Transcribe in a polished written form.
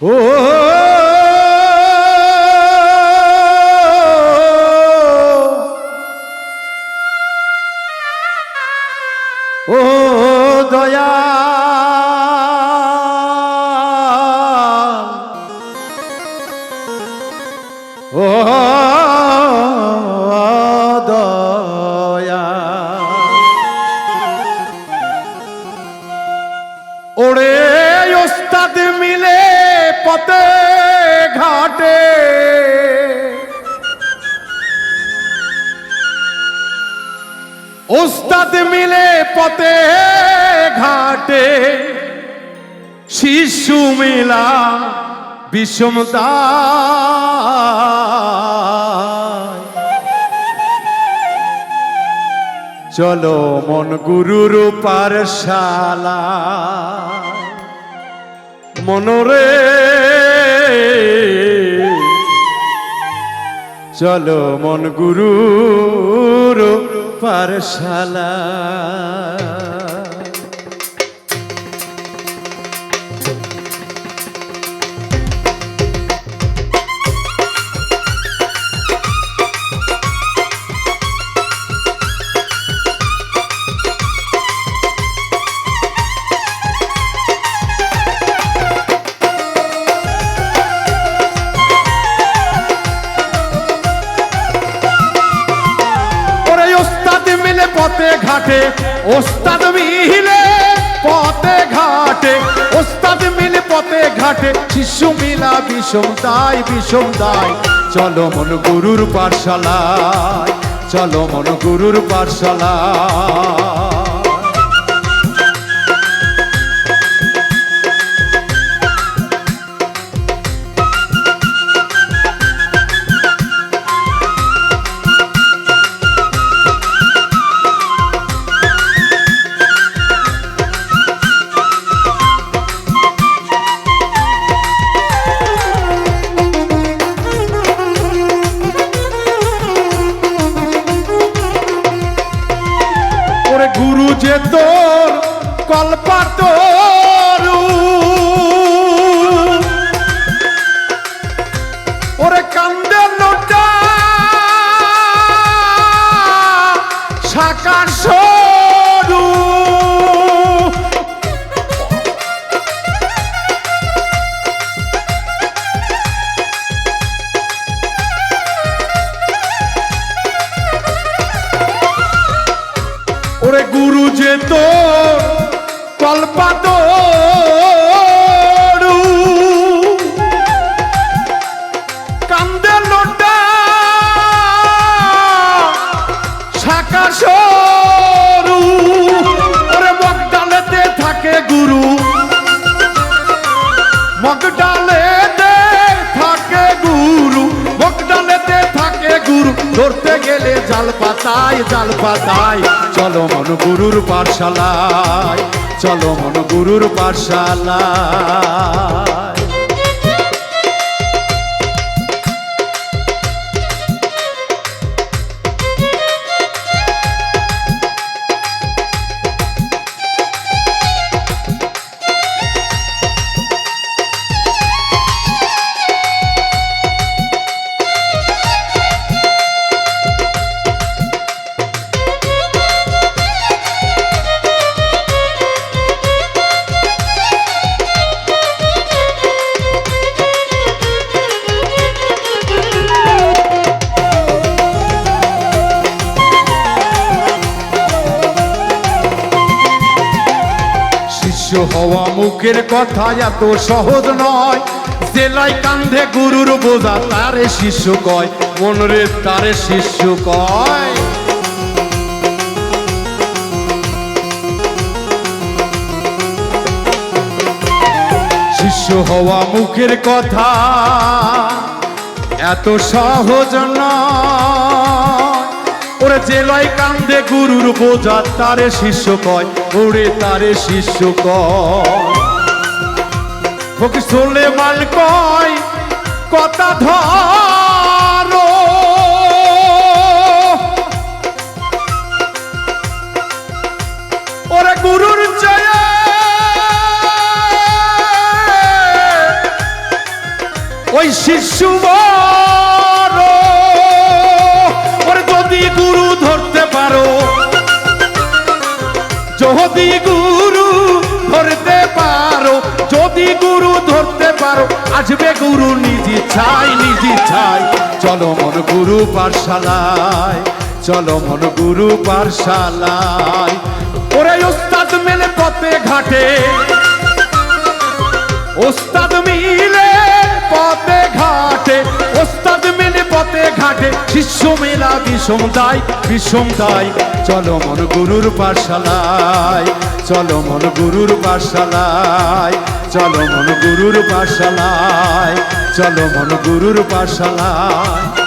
ও ও দয়া ও দয়া ওরে ওস্তাদ মিলে পথে ঘাটে ওস্তাদ মিলে পথে ঘাটে শিশু মিলা বিষমতা চলো মন গুরুর পারশালা মনরে চলো মন গুরুর পারশালা পথে ঘাটে ওস্তাদ মিলে পথে ঘাটে ওস্তাদ মিলে পথে ঘাটে শিশু মিলা বিষম দায় চলো মন গুরুর পাঠশালায় চলো মন গুরুর পাঠশালায় গুরু যে তোর কল্পাতরু ওরে কান্দে লোটা সাকার সরু ওরে গুরু যে তোর কল্পাতরু কান্দে লোটা শাখা সরু ওরে মগডালেতে থাকে গুরু মগডালেতে থাকে গুরু মগডালেতে থাকে গুরু ধরতে গেলে জাল পাতায় চলো মন গুরুর পাঠশালায় চলো মন গুরুর পাঠশালায় হওয়া মুখের কথা এত সহজ নয় জেলায় কান্ধে গুরুর বোঝা তারে শিষ্য কয় মনরে তারে শিষ্য কয় শিষ্য হওয়া মুখের কথা এত সহজ নয় ওরে জেলায় কান্দে গুরুর বোঝা তারে শিষ্য কয় ওরে তারে শিষ্য কয় ফকির সুলেমান কয় কথা ধরো ওরে গুরুর জয় যদি গুরু ধরতে পারো, যদি গুরু ধরতে পারো, আসবে গুরু নিজ ইচ্ছায়, নিজ ইচ্ছায়। চলো মন গুরু পাঠশালায়, চলো মন গুরু পাঠশালায়। ওরে ওস্তাদ মেলে পথে ঘাটে, ওস্তাদ মিলে পথে ঘাটে, ওস্তাদ মিলে পথে ঘাটে, শিষ্য মেলা বিষম দায়, বিষম দায়। চলো মন গুরুর পাঠশালায়, চলো মন গুরুর পাঠশালায়, চলো মন গুরুর পাঠশালায়, চলো মন গুরুর পাঠশালায়।